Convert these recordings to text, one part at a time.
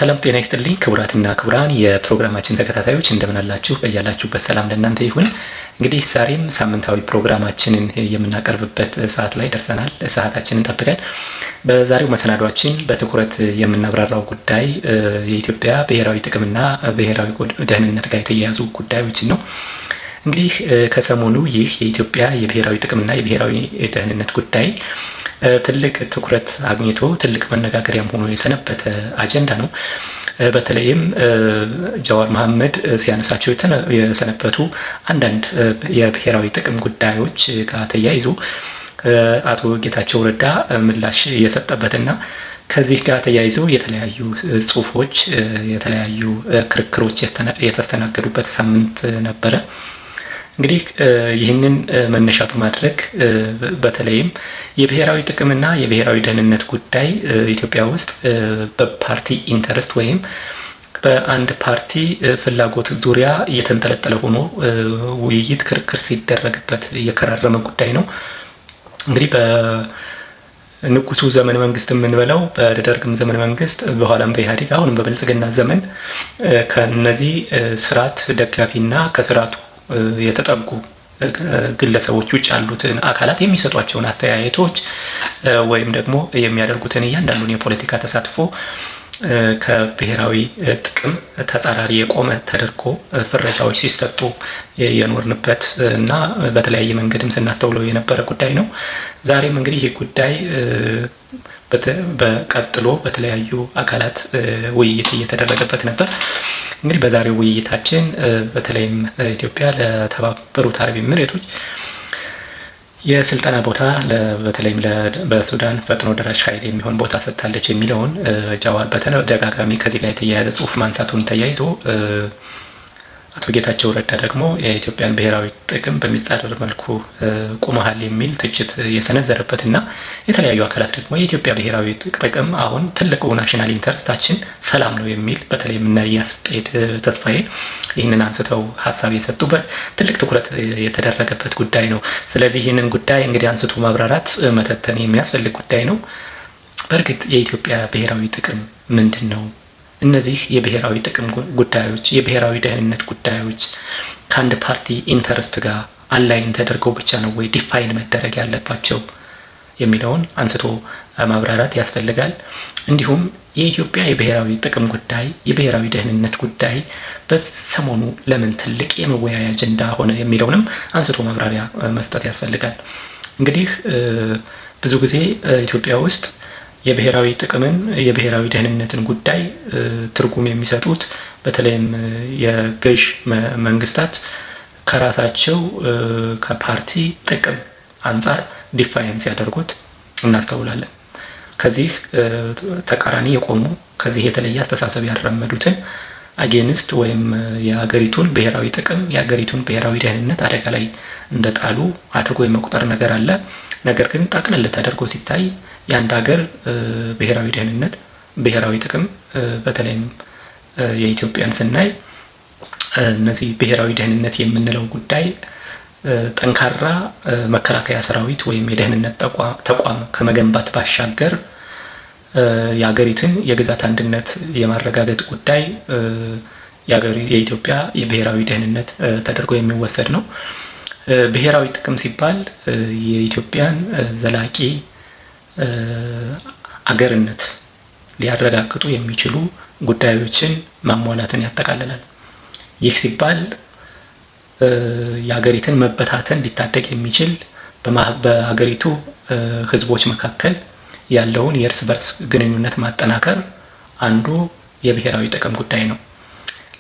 ሰላም ጤና ይስጥልኝ ክቡራትና ክቡራን የፕሮግራማችን ተከታታዮች እንደምን አላችሁ? በያላችሁበት ሰላም ለእናንተ ይሁን። እንግዲህ ዛሬም ሳምንታዊ ፕሮግራማችንን የምናቀርብበት ሰዓት ላይ ደርሰናል። ሰዓታችንን ጠብቀን በዛሬው መሰናዷችን በትኩረት የምናብራራው ጉዳይ የኢትዮጵያ ብሔራዊ ጥቅምና ብሔራዊ ደህንነት ጋር የተያያዙ ጉዳዮችን ነው። እንግዲህ ከሰሞኑ ይህ የኢትዮጵያ የብሔራዊ ጥቅምና የብሔራዊ ደህንነት ጉዳይ ትልቅ ትኩረት አግኝቶ ትልቅ መነጋገሪያም ሆኖ የሰነበተ አጀንዳ ነው። በተለይም ጃዋር መሐመድ ሲያነሳቸው የሰነበቱ አንዳንድ የብሔራዊ ጥቅም ጉዳዮች ጋር ተያይዞ አቶ ጌታቸው ረዳ ምላሽ የሰጠበትና ከዚህ ጋር ተያይዞ የተለያዩ ጽሁፎች፣ የተለያዩ ክርክሮች የተስተናገዱበት ሳምንት ነበረ። እንግዲህ ይህንን መነሻ በማድረግ በተለይም የብሔራዊ ጥቅምና የብሔራዊ ደህንነት ጉዳይ ኢትዮጵያ ውስጥ በፓርቲ ኢንተረስት ወይም በአንድ ፓርቲ ፍላጎት ዙሪያ እየተንጠለጠለ ሆኖ ውይይት፣ ክርክር ሲደረግበት የከረረመ ጉዳይ ነው። እንግዲህ በንጉሱ ዘመን መንግስት የምንበለው በደርግም ዘመን መንግስት በኋላም በኢህአዴግ አሁንም በብልጽግና ዘመን ከነዚህ ስርዓት ደጋፊና ከስርዓቱ የተጠጉ ግለሰቦች ውጭ ያሉትን አካላት የሚሰጧቸውን አስተያየቶች ወይም ደግሞ የሚያደርጉትን እያንዳንዱን የፖለቲካ ተሳትፎ ከብሔራዊ ጥቅም ተጻራሪ የቆመ ተደርጎ ፍረጃዎች ሲሰጡ የኖርንበት እና በተለያየ መንገድም ስናስተውለው የነበረ ጉዳይ ነው። ዛሬም እንግዲህ ይህ ጉዳይ በቀጥሎ በተለያዩ አካላት ውይይት እየተደረገበት ነበር። እንግዲህ በዛሬው ውይይታችን በተለይም ኢትዮጵያ ለተባበሩት አረብ ኤሚሬቶች የስልጠና ቦታ በተለይም በሱዳን ፈጥኖ ደራሽ ኃይል የሚሆን ቦታ ሰጥታለች የሚለውን ጃዋር በተደጋጋሚ ከዚህ ጋር የተያያዘ ጽሁፍ ማንሳቱን ተያይዞ አቶ ጌታቸው ረዳ ደግሞ የኢትዮጵያን ብሔራዊ ጥቅም በሚጻረር መልኩ ቁመሃል የሚል ትችት የሰነዘረበትና የተለያዩ አካላት ደግሞ የኢትዮጵያ ብሔራዊ ጥቅም አሁን ትልቁ ናሽናል ኢንተረስታችን ሰላም ነው የሚል በተለይም እነ ያስጴድ ተስፋዬ ይህንን አንስተው ሀሳብ የሰጡበት ትልቅ ትኩረት የተደረገበት ጉዳይ ነው። ስለዚህ ይህንን ጉዳይ እንግዲህ አንስቶ ማብራራት መተንተን የሚያስፈልግ ጉዳይ ነው። በእርግጥ የኢትዮጵያ ብሔራዊ ጥቅም ምንድን ነው? እነዚህ የብሔራዊ ጥቅም ጉዳዮች፣ የብሔራዊ ደህንነት ጉዳዮች ከአንድ ፓርቲ ኢንተረስት ጋር አላይን ተደርገው ብቻ ነው ወይ ዲፋይን መደረግ ያለባቸው የሚለውን አንስቶ ማብራራት ያስፈልጋል። እንዲሁም የኢትዮጵያ የብሔራዊ ጥቅም ጉዳይ፣ የብሔራዊ ደህንነት ጉዳይ በሰሞኑ ለምን ትልቅ የመወያያ አጀንዳ ሆነ የሚለውንም አንስቶ ማብራሪያ መስጠት ያስፈልጋል። እንግዲህ ብዙ ጊዜ ኢትዮጵያ ውስጥ የብሔራዊ ጥቅምን የብሔራዊ ደህንነትን ጉዳይ ትርጉም የሚሰጡት በተለይም የገዥ መንግስታት ከራሳቸው ከፓርቲ ጥቅም አንጻር ዲፋይን ሲያደርጉት እናስተውላለን። ከዚህ ተቃራኒ የቆሙ ከዚህ የተለየ አስተሳሰብ ያራመዱትን አጌንስት ወይም የሀገሪቱን ብሔራዊ ጥቅም የሀገሪቱን ብሔራዊ ደህንነት አደጋ ላይ እንደጣሉ አድርጎ የመቁጠር ነገር አለ። ነገር ግን ጠቅለል ተደርጎ ሲታይ የአንድ ሀገር ብሔራዊ ደህንነት ብሔራዊ ጥቅም በተለይም የኢትዮጵያን ስናይ እነዚህ ብሔራዊ ደህንነት የምንለው ጉዳይ ጠንካራ መከላከያ ሰራዊት ወይም የደህንነት ተቋም ከመገንባት ባሻገር የሀገሪቱን የግዛት አንድነት የማረጋገጥ ጉዳይ የኢትዮጵያ የብሔራዊ ደህንነት ተደርጎ የሚወሰድ ነው። ብሔራዊ ጥቅም ሲባል የኢትዮጵያን ዘላቂ አገርነት ሊያረጋግጡ የሚችሉ ጉዳዮችን ማሟላትን ያጠቃልላል። ይህ ሲባል የሀገሪቱን መበታተን ሊታደግ የሚችል በሀገሪቱ ሕዝቦች መካከል ያለውን የእርስ በርስ ግንኙነት ማጠናከር አንዱ የብሔራዊ ጥቅም ጉዳይ ነው።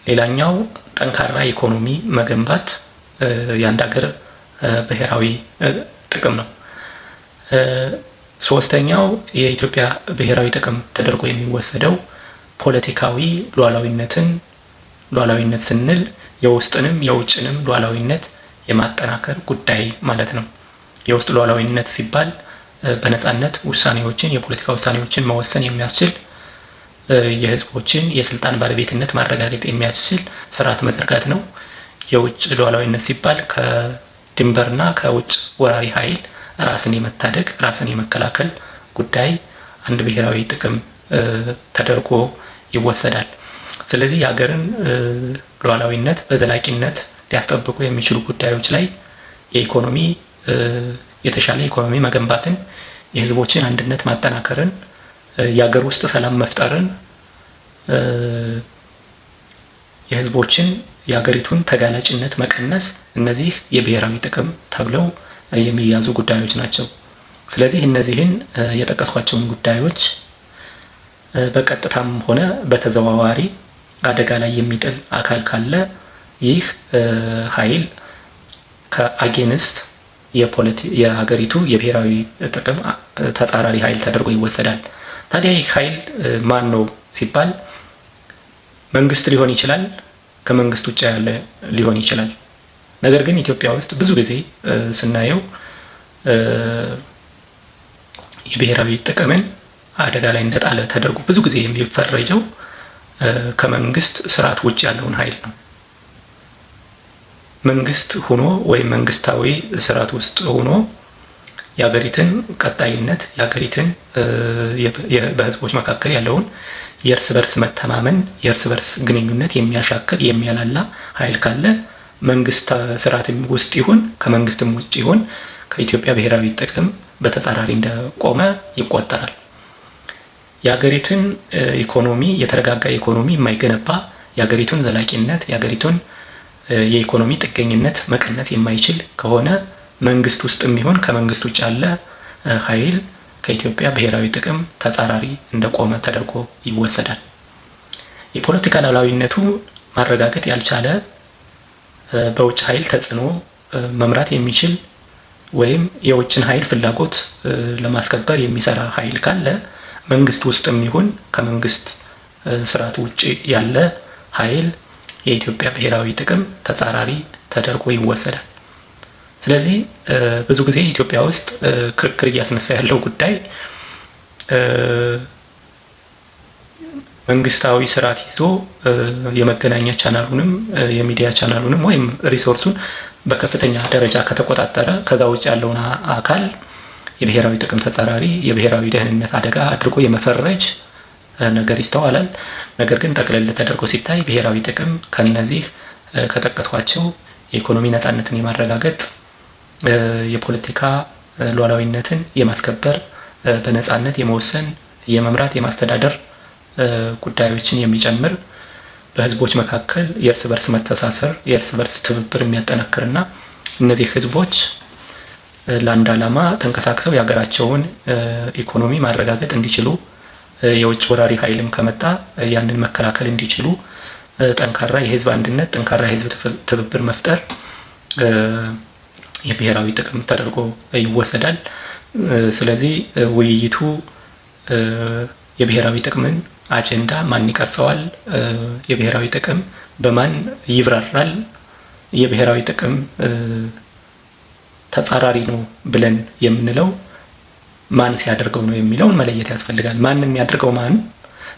ሌላኛው ጠንካራ ኢኮኖሚ መገንባት የአንድ ሀገር ብሔራዊ ጥቅም ነው። ሶስተኛው የኢትዮጵያ ብሔራዊ ጥቅም ተደርጎ የሚወሰደው ፖለቲካዊ ሉዓላዊነት ስንል የውስጥንም የውጭንም ሉዓላዊነት የማጠናከር ጉዳይ ማለት ነው። የውስጥ ሉዓላዊነት ሲባል በነጻነት ውሳኔዎችን የፖለቲካ ውሳኔዎችን መወሰን የሚያስችል የህዝቦችን የስልጣን ባለቤትነት ማረጋገጥ የሚያስችል ስርዓት መዘርጋት ነው። የውጭ ሉዓላዊነት ሲባል ከድንበርና ከውጭ ወራሪ ኃይል ራስን የመታደግ ራስን የመከላከል ጉዳይ አንድ ብሔራዊ ጥቅም ተደርጎ ይወሰዳል። ስለዚህ የሀገርን ሉዓላዊነት በዘላቂነት ሊያስጠብቁ የሚችሉ ጉዳዮች ላይ የኢኮኖሚ የተሻለ ኢኮኖሚ መገንባትን፣ የህዝቦችን አንድነት ማጠናከርን፣ የሀገር ውስጥ ሰላም መፍጠርን፣ የህዝቦችን የሀገሪቱን ተጋላጭነት መቀነስ፣ እነዚህ የብሔራዊ ጥቅም ተብለው የሚያዙ ጉዳዮች ናቸው። ስለዚህ እነዚህን የጠቀስኳቸውን ጉዳዮች በቀጥታም ሆነ በተዘዋዋሪ አደጋ ላይ የሚጥል አካል ካለ ይህ ኃይል ከአጌንስት የሀገሪቱ የብሔራዊ ጥቅም ተጻራሪ ኃይል ተደርጎ ይወሰዳል። ታዲያ ይህ ኃይል ማን ነው ሲባል መንግስት ሊሆን ይችላል፣ ከመንግስት ውጭ ያለ ሊሆን ይችላል። ነገር ግን ኢትዮጵያ ውስጥ ብዙ ጊዜ ስናየው የብሔራዊ ጥቅምን አደጋ ላይ እንደጣለ ተደርጎ ብዙ ጊዜ የሚፈረጀው ከመንግስት ስርዓት ውጭ ያለውን ኃይል ነው። መንግስት ሆኖ ወይም መንግስታዊ ስርዓት ውስጥ ሆኖ የሀገሪትን ቀጣይነት የሀገሪትን በህዝቦች መካከል ያለውን የእርስ በርስ መተማመን የእርስ በርስ ግንኙነት የሚያሻክር የሚያላላ ኃይል ካለ መንግስት ስርዓት ውስጥ ይሁን ከመንግስትም ውጭ ይሁን ከኢትዮጵያ ብሔራዊ ጥቅም በተጻራሪ እንደቆመ ይቆጠራል። የሀገሪትን ኢኮኖሚ የተረጋጋ ኢኮኖሚ የማይገነባ የሀገሪቱን ዘላቂነት የሀገሪቱን የኢኮኖሚ ጥገኝነት መቀነስ የማይችል ከሆነ መንግስት ውስጥም ይሁን ከመንግስት ውጭ ያለ ኃይል ከኢትዮጵያ ብሔራዊ ጥቅም ተጻራሪ እንደቆመ ተደርጎ ይወሰዳል። የፖለቲካ ሉዓላዊነቱ ማረጋገጥ ያልቻለ በውጭ ኃይል ተጽዕኖ መምራት የሚችል ወይም የውጭን ኃይል ፍላጎት ለማስከበር የሚሰራ ኃይል ካለ መንግስት ውስጥም ይሁን ከመንግስት ስርዓት ውጭ ያለ ኃይል የኢትዮጵያ ብሔራዊ ጥቅም ተጻራሪ ተደርጎ ይወሰዳል። ስለዚህ ብዙ ጊዜ ኢትዮጵያ ውስጥ ክርክር እያስነሳ ያለው ጉዳይ መንግስታዊ ስርዓት ይዞ የመገናኛ ቻናሉንም የሚዲያ ቻናሉንም ወይም ሪሶርሱን በከፍተኛ ደረጃ ከተቆጣጠረ ከዛ ውጭ ያለውን አካል የብሔራዊ ጥቅም ተጻራሪ የብሔራዊ ደህንነት አደጋ አድርጎ የመፈረጅ ነገር ይስተዋላል። ነገር ግን ጠቅለል ተደርጎ ሲታይ ብሔራዊ ጥቅም ከነዚህ ከጠቀስኳቸው የኢኮኖሚ ነጻነትን የማረጋገጥ የፖለቲካ ሉዓላዊነትን የማስከበር በነጻነት የመወሰን የመምራት የማስተዳደር ጉዳዮችን የሚጨምር በህዝቦች መካከል የእርስ በርስ መተሳሰር የእርስ በርስ ትብብር የሚያጠናክርና እነዚህ ህዝቦች ለአንድ ዓላማ ተንቀሳቅሰው የሀገራቸውን ኢኮኖሚ ማረጋገጥ እንዲችሉ የውጭ ወራሪ ኃይልም ከመጣ ያንን መከላከል እንዲችሉ ጠንካራ የህዝብ አንድነት ጠንካራ የህዝብ ትብብር መፍጠር የብሔራዊ ጥቅም ተደርጎ ይወሰዳል። ስለዚህ ውይይቱ የብሔራዊ ጥቅምን አጀንዳ ማን ይቀርጸዋል? የብሔራዊ ጥቅም በማን ይብራራል? የብሔራዊ ጥቅም ተጻራሪ ነው ብለን የምንለው ማን ሲያደርገው ነው የሚለውን መለየት ያስፈልጋል። ማን የሚያደርገው ማን?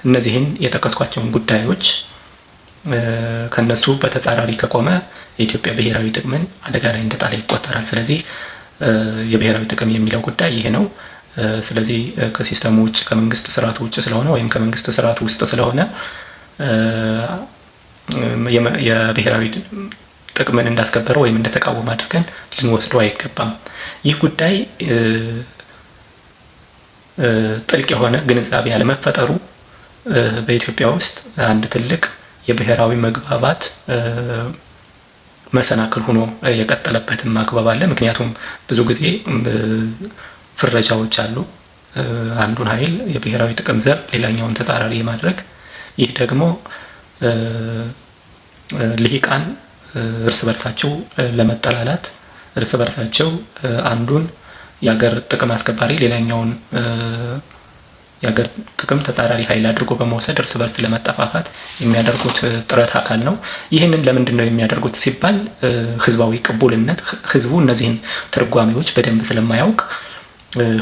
እነዚህን የጠቀስኳቸውን ጉዳዮች ከነሱ በተጻራሪ ከቆመ የኢትዮጵያ ብሔራዊ ጥቅምን አደጋ ላይ እንደጣለ ይቆጠራል። ስለዚህ የብሔራዊ ጥቅም የሚለው ጉዳይ ይሄ ነው። ስለዚህ ከሲስተሙ ውጭ ከመንግስት ስርዓቱ ውጭ ስለሆነ ወይም ከመንግስት ስርዓቱ ውስጥ ስለሆነ የብሔራዊ ጥቅምን እንዳስከበረ ወይም እንደተቃወመ አድርገን ልንወስደው አይገባም። ይህ ጉዳይ ጥልቅ የሆነ ግንዛቤ ያለመፈጠሩ በኢትዮጵያ ውስጥ አንድ ትልቅ የብሔራዊ መግባባት መሰናክል ሆኖ የቀጠለበትም አግባብ አለ። ምክንያቱም ብዙ ጊዜ ፍረጃዎች አሉ። አንዱን ኃይል የብሔራዊ ጥቅም ዘር ሌላኛውን ተጻራሪ የማድረግ ይህ ደግሞ ልሂቃን እርስ በርሳቸው ለመጠላላት እርስ በርሳቸው አንዱን የሀገር ጥቅም አስከባሪ ሌላኛውን የሀገር ጥቅም ተጻራሪ ኃይል አድርጎ በመውሰድ እርስ በርስ ለመጠፋፋት የሚያደርጉት ጥረት አካል ነው። ይህንን ለምንድን ነው የሚያደርጉት ሲባል ህዝባዊ ቅቡልነት ህዝቡ እነዚህን ትርጓሜዎች በደንብ ስለማያውቅ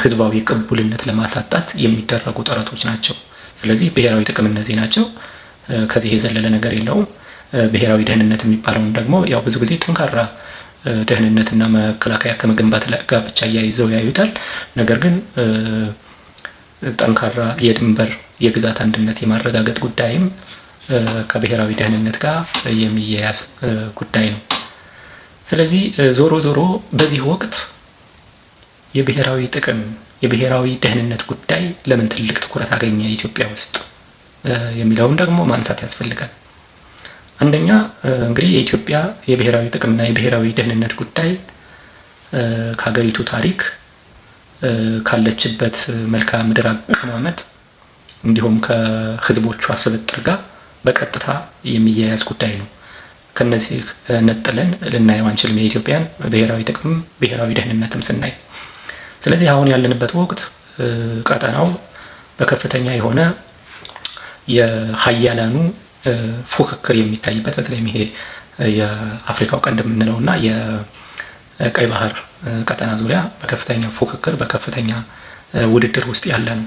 ህዝባዊ ቅቡልነት ለማሳጣት የሚደረጉ ጥረቶች ናቸው። ስለዚህ ብሔራዊ ጥቅም እነዚህ ናቸው። ከዚህ የዘለለ ነገር የለውም። ብሔራዊ ደህንነት የሚባለውን ደግሞ ያው ብዙ ጊዜ ጠንካራ ደህንነትና መከላከያ ከመገንባት ጋር ብቻ እያይዘው ያዩታል። ነገር ግን ጠንካራ የድንበር የግዛት አንድነት የማረጋገጥ ጉዳይም ከብሔራዊ ደህንነት ጋር የሚያያዝ ጉዳይ ነው። ስለዚህ ዞሮ ዞሮ በዚህ ወቅት የብሔራዊ ጥቅም የብሔራዊ ደህንነት ጉዳይ ለምን ትልቅ ትኩረት አገኘ ኢትዮጵያ ውስጥ የሚለውን ደግሞ ማንሳት ያስፈልጋል። አንደኛ እንግዲህ የኢትዮጵያ የብሔራዊ ጥቅምና የብሔራዊ ደህንነት ጉዳይ ከሀገሪቱ ታሪክ ካለችበት መልክዓ ምድር አቀማመጥ እንዲሁም ከህዝቦቿ ስብጥር ጋር በቀጥታ የሚያያዝ ጉዳይ ነው። ከነዚህ ነጥለን ልናየው አንችልም የኢትዮጵያን ብሔራዊ ጥቅም ብሔራዊ ደህንነትም ስናይ። ስለዚህ አሁን ያለንበት ወቅት ቀጠናው በከፍተኛ የሆነ የሀያላኑ ፉክክር የሚታይበት በተለይም ይሄ የአፍሪካው ቀንድ የምንለውና የቀይ ባህር ቀጠና ዙሪያ በከፍተኛ ፉክክር በከፍተኛ ውድድር ውስጥ ያለ ነው።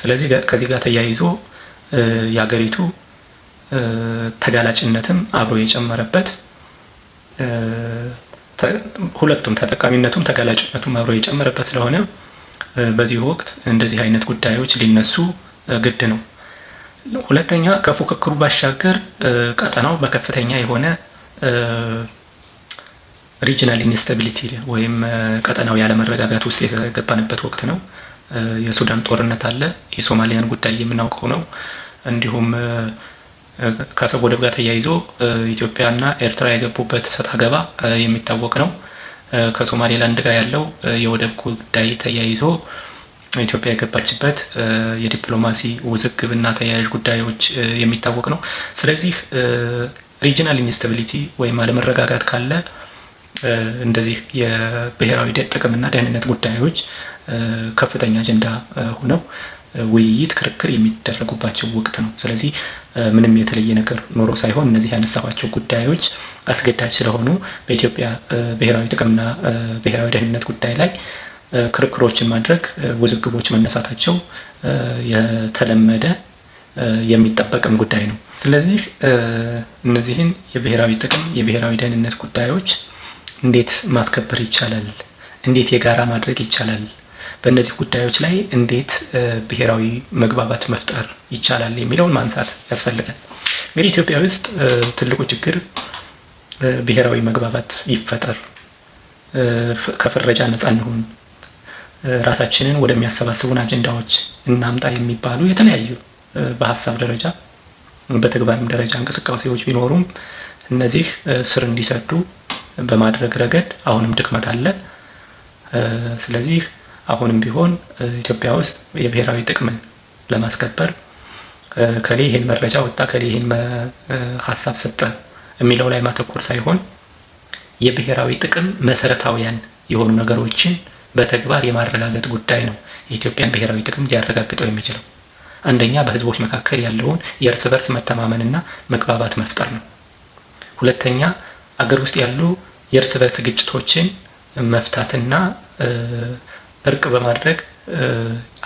ስለዚህ ከዚህ ጋር ተያይዞ የሀገሪቱ ተጋላጭነትም አብሮ የጨመረበት ሁለቱም ተጠቃሚነቱም ተጋላጭነቱም አብሮ የጨመረበት ስለሆነ በዚህ ወቅት እንደዚህ አይነት ጉዳዮች ሊነሱ ግድ ነው። ሁለተኛ ከፉክክሩ ባሻገር ቀጠናው በከፍተኛ የሆነ ሪጂናል ኢንስታቢሊቲ ወይም ቀጠናው ያለመረጋጋት ውስጥ የተገባንበት ወቅት ነው። የሱዳን ጦርነት አለ፣ የሶማሊያን ጉዳይ የምናውቀው ነው። እንዲሁም ከአሰብ ወደብ ጋር ተያይዞ ኢትዮጵያና ኤርትራ የገቡበት ሰጣ ገባ የሚታወቅ ነው። ከሶማሌላንድ ጋር ያለው የወደብ ጉዳይ ተያይዞ ኢትዮጵያ የገባችበት የዲፕሎማሲ ውዝግብና ተያያዥ ጉዳዮች የሚታወቅ ነው። ስለዚህ ሪጂናል ኢንስታቢሊቲ ወይም አለመረጋጋት ካለ እንደዚህ የብሔራዊ ጥቅምና ደህንነት ጉዳዮች ከፍተኛ አጀንዳ ሆነው ውይይት ክርክር የሚደረጉባቸው ወቅት ነው። ስለዚህ ምንም የተለየ ነገር ኖሮ ሳይሆን እነዚህ ያነሳባቸው ጉዳዮች አስገዳጅ ስለሆኑ በኢትዮጵያ ብሔራዊ ጥቅምና ብሔራዊ ደህንነት ጉዳይ ላይ ክርክሮችን ማድረግ ውዝግቦች መነሳታቸው የተለመደ የሚጠበቅም ጉዳይ ነው። ስለዚህ እነዚህን የብሔራዊ ጥቅም የብሔራዊ ደህንነት ጉዳዮች እንዴት ማስከበር ይቻላል? እንዴት የጋራ ማድረግ ይቻላል? በእነዚህ ጉዳዮች ላይ እንዴት ብሔራዊ መግባባት መፍጠር ይቻላል የሚለውን ማንሳት ያስፈልጋል። እንግዲህ ኢትዮጵያ ውስጥ ትልቁ ችግር ብሔራዊ መግባባት ይፈጠር፣ ከፍረጃ ነፃ እንሁን፣ ራሳችንን ወደሚያሰባስቡን አጀንዳዎች እናምጣ የሚባሉ የተለያዩ በሀሳብ ደረጃ በተግባርም ደረጃ እንቅስቃሴዎች ቢኖሩም እነዚህ ስር እንዲሰዱ በማድረግ ረገድ አሁንም ድክመት አለ። ስለዚህ አሁንም ቢሆን ኢትዮጵያ ውስጥ የብሔራዊ ጥቅምን ለማስከበር ከሌ ይሄን መረጃ ወጣ ከሌ ይሄን ሀሳብ ሰጠ የሚለው ላይ ማተኮር ሳይሆን የብሔራዊ ጥቅም መሰረታዊያን የሆኑ ነገሮችን በተግባር የማረጋገጥ ጉዳይ ነው የኢትዮጵያን ብሔራዊ ጥቅም ሊያረጋግጠው የሚችለው። አንደኛ በህዝቦች መካከል ያለውን የእርስ በርስ መተማመንና መግባባት መፍጠር ነው። ሁለተኛ አገር ውስጥ ያሉ የእርስ በርስ ግጭቶችን መፍታትና እርቅ በማድረግ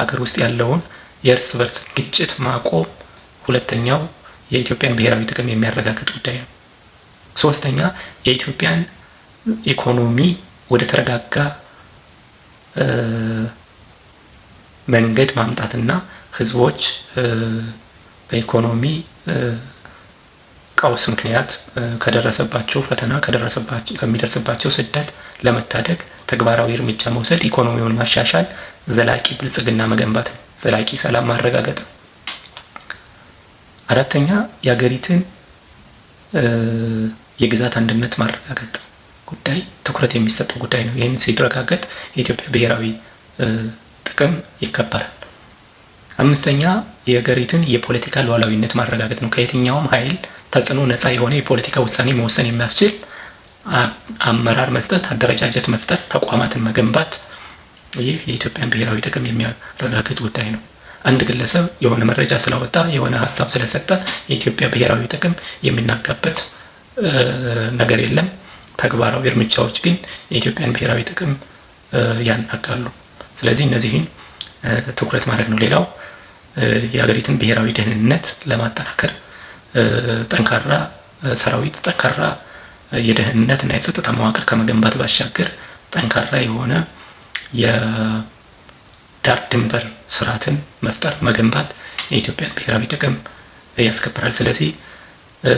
አገር ውስጥ ያለውን የእርስ በርስ ግጭት ማቆም ሁለተኛው የኢትዮጵያን ብሔራዊ ጥቅም የሚያረጋግጥ ጉዳይ ነው። ሶስተኛ የኢትዮጵያን ኢኮኖሚ ወደ ተረጋጋ መንገድ ማምጣትና ህዝቦች በኢኮኖሚ ቀውስ ምክንያት ከደረሰባቸው ፈተና ከሚደርስባቸው ስደት ለመታደግ ተግባራዊ እርምጃ መውሰድ፣ ኢኮኖሚውን ማሻሻል፣ ዘላቂ ብልጽግና መገንባት፣ ዘላቂ ሰላም ማረጋገጥ። አራተኛ የሀገሪቱን የግዛት አንድነት ማረጋገጥ ጉዳይ ትኩረት የሚሰጠው ጉዳይ ነው። ይህን ሲረጋገጥ የኢትዮጵያ ብሔራዊ ጥቅም ይከበራል። አምስተኛ የሀገሪቱን የፖለቲካ ሉዓላዊነት ማረጋገጥ ነው። ከየትኛውም ኃይል ተጽዕኖ ነፃ የሆነ የፖለቲካ ውሳኔ መወሰን የሚያስችል አመራር መስጠት፣ አደረጃጀት መፍጠር፣ ተቋማትን መገንባት፣ ይህ የኢትዮጵያን ብሔራዊ ጥቅም የሚያረጋግጥ ጉዳይ ነው። አንድ ግለሰብ የሆነ መረጃ ስላወጣ የሆነ ሀሳብ ስለሰጠ የኢትዮጵያ ብሔራዊ ጥቅም የሚናጋበት ነገር የለም። ተግባራዊ እርምጃዎች ግን የኢትዮጵያን ብሔራዊ ጥቅም ያናጋሉ። ስለዚህ እነዚህን ትኩረት ማድረግ ነው። ሌላው የሀገሪቱን ብሔራዊ ደህንነት ለማጠናከር ጠንካራ ሰራዊት፣ ጠንካራ የደህንነት እና የጸጥታ መዋቅር ከመገንባት ባሻገር ጠንካራ የሆነ ዳር ድንበር ስርዓትን መፍጠር መገንባት የኢትዮጵያን ብሔራዊ ጥቅም ያስከብራል። ስለዚህ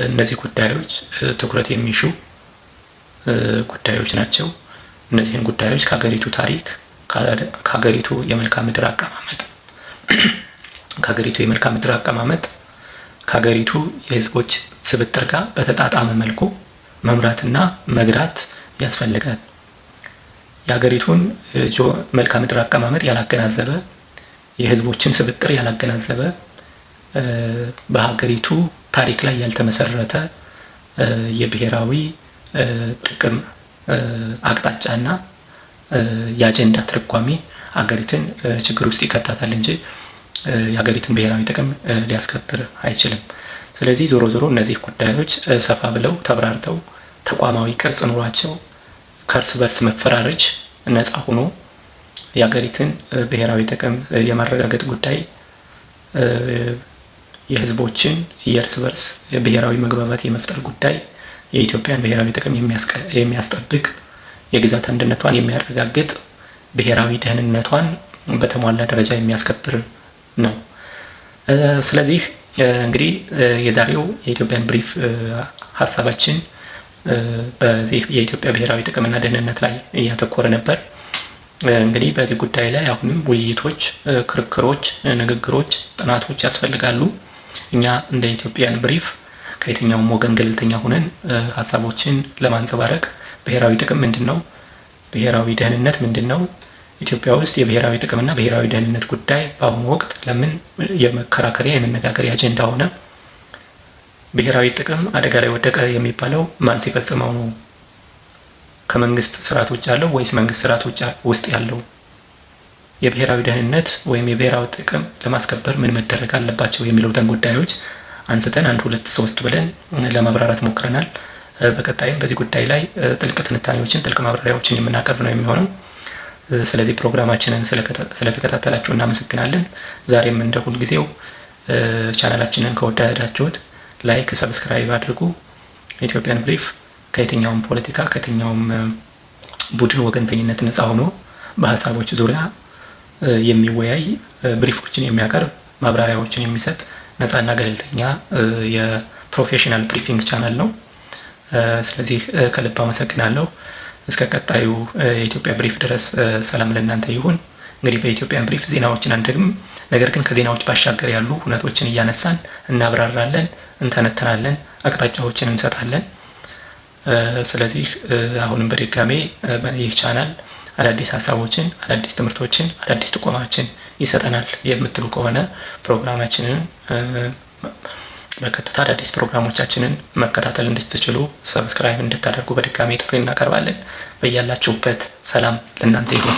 እነዚህ ጉዳዮች ትኩረት የሚሹ ጉዳዮች ናቸው። እነዚህን ጉዳዮች ከሀገሪቱ ታሪክ፣ ከሀገሪቱ የመልክዓ ምድር አቀማመጥ ከሀገሪቱ የህዝቦች ስብጥር ጋር በተጣጣመ መልኩ መምራትና መግራት ያስፈልጋል። የሀገሪቱን መልክዓ ምድር አቀማመጥ ያላገናዘበ፣ የህዝቦችን ስብጥር ያላገናዘበ፣ በሀገሪቱ ታሪክ ላይ ያልተመሰረተ የብሔራዊ ጥቅም አቅጣጫና የአጀንዳ ትርጓሜ ሀገሪትን ችግር ውስጥ ይከታታል እንጂ የሀገሪትን ብሔራዊ ጥቅም ሊያስከብር አይችልም። ስለዚህ ዞሮ ዞሮ እነዚህ ጉዳዮች ሰፋ ብለው ተብራርተው ተቋማዊ ቅርጽ ኑሯቸው ከእርስ በርስ መፈራረጅ ነፃ ሆኖ የሀገሪትን ብሔራዊ ጥቅም የማረጋገጥ ጉዳይ የህዝቦችን የእርስ በርስ ብሔራዊ መግባባት የመፍጠር ጉዳይ የኢትዮጵያን ብሔራዊ ጥቅም የሚያስጠብቅ የግዛት አንድነቷን የሚያረጋግጥ ብሔራዊ ደህንነቷን በተሟላ ደረጃ የሚያስከብር ነው። ስለዚህ እንግዲህ የዛሬው የኢትዮጵያን ብሪፍ ሀሳባችን በዚህ የኢትዮጵያ ብሔራዊ ጥቅምና ደህንነት ላይ እያተኮረ ነበር። እንግዲህ በዚህ ጉዳይ ላይ አሁንም ውይይቶች፣ ክርክሮች፣ ንግግሮች፣ ጥናቶች ያስፈልጋሉ። እኛ እንደ ኢትዮጵያን ብሪፍ ከየትኛውም ወገን ገለልተኛ ሆነን ሀሳቦችን ለማንጸባረቅ ብሔራዊ ጥቅም ምንድነው? ብሔራዊ ደህንነት ምንድነው? ኢትዮጵያ ውስጥ የብሔራዊ ጥቅምና ብሔራዊ ደህንነት ጉዳይ በአሁኑ ወቅት ለምን የመከራከሪያ የመነጋገሪያ አጀንዳ ሆነ? ብሔራዊ ጥቅም አደጋ ላይ ወደቀ የሚባለው ማን ሲፈጽመው ነው? ከመንግስት ስርዓት ውጭ ያለው ወይስ መንግስት ስርዓት ውስጥ ያለው? የብሔራዊ ደህንነት ወይም የብሔራዊ ጥቅም ለማስከበር ምን መደረግ አለባቸው የሚሉትን ጉዳዮች አንስተን 1 2 3 ብለን ለማብራራት ሞክረናል። በቀጣይም በዚህ ጉዳይ ላይ ጥልቅ ትንታኔዎችን፣ ጥልቅ ማብራሪያዎችን የምናቀርብ ነው የሚሆነው። ስለዚህ ፕሮግራማችንን ስለተከታተላችሁ እናመሰግናለን። ዛሬም እንደ ሁልጊዜው ቻናላችንን ከወደዳችሁት ላይክ፣ ሰብስክራይብ አድርጉ። ኢትዮጵያን ብሪፍ ከየትኛውም ፖለቲካ ከየትኛውም ቡድን ወገንተኝነት ነፃ ሆኖ በሀሳቦች ዙሪያ የሚወያይ ብሪፎችን የሚያቀርብ ማብራሪያዎችን የሚሰጥ ነፃና ገለልተኛ የፕሮፌሽናል ብሪፊንግ ቻናል ነው። ስለዚህ ከልብ አመሰግናለሁ። እስከ ቀጣዩ የኢትዮጵያ ብሪፍ ድረስ ሰላም ለእናንተ ይሁን። እንግዲህ በኢትዮጵያን ብሪፍ ዜናዎችን አንደግም፣ ነገር ግን ከዜናዎች ባሻገር ያሉ ሁነቶችን እያነሳን እናብራራለን፣ እንተነተናለን፣ አቅጣጫዎችን እንሰጣለን። ስለዚህ አሁንም በድጋሜ ይህ ቻናል አዳዲስ ሀሳቦችን፣ አዳዲስ ትምህርቶችን፣ አዳዲስ ጥቆማዎችን ይሰጠናል የምትሉ ከሆነ ፕሮግራማችንን በቀጥታ አዳዲስ ፕሮግራሞቻችንን መከታተል እንድትችሉ ሰብስክራይብ እንድታደርጉ በድጋሚ ጥሪ እናቀርባለን። በያላችሁበት ሰላም ለእናንተ ይሁን።